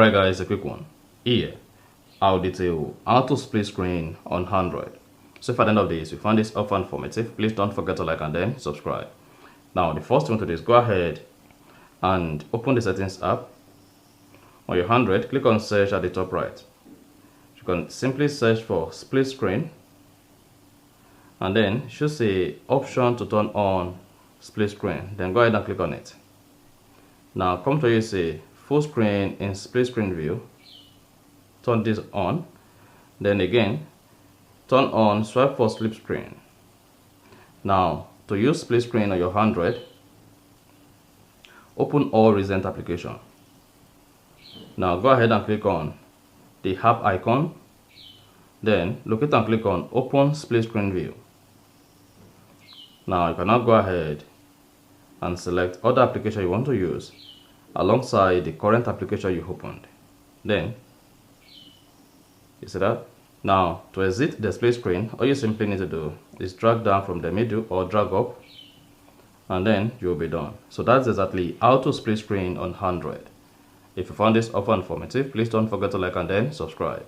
Alright guys, a quick one. Here, I'll detail how to split screen on Android. So if at the end of this you find this helpful and informative, please don't forget to like and then subscribe. Now the first thing to do is go ahead and open the settings app. On your Android, click on search at the top right. You can simply search for split screen, and then you should see option to turn on split screen. Then go ahead and click on it. Now come to you see full screen in split screen view. Turn this on. Then again turn on swipe for split screen. Now to use split screen on your Android, open all recent application. Now go ahead and click on the app icon, then locate and click on open split screen view. Now you can now go ahead and select other application you want to use alongside the current application you opened. Then you see that. Now to exit the split screen, all you simply need to do is drag down from the middle or drag up, and then you'll be done. So that's exactly how to split screen on Android. If you found this helpful and informative, please don't forget to like and then subscribe.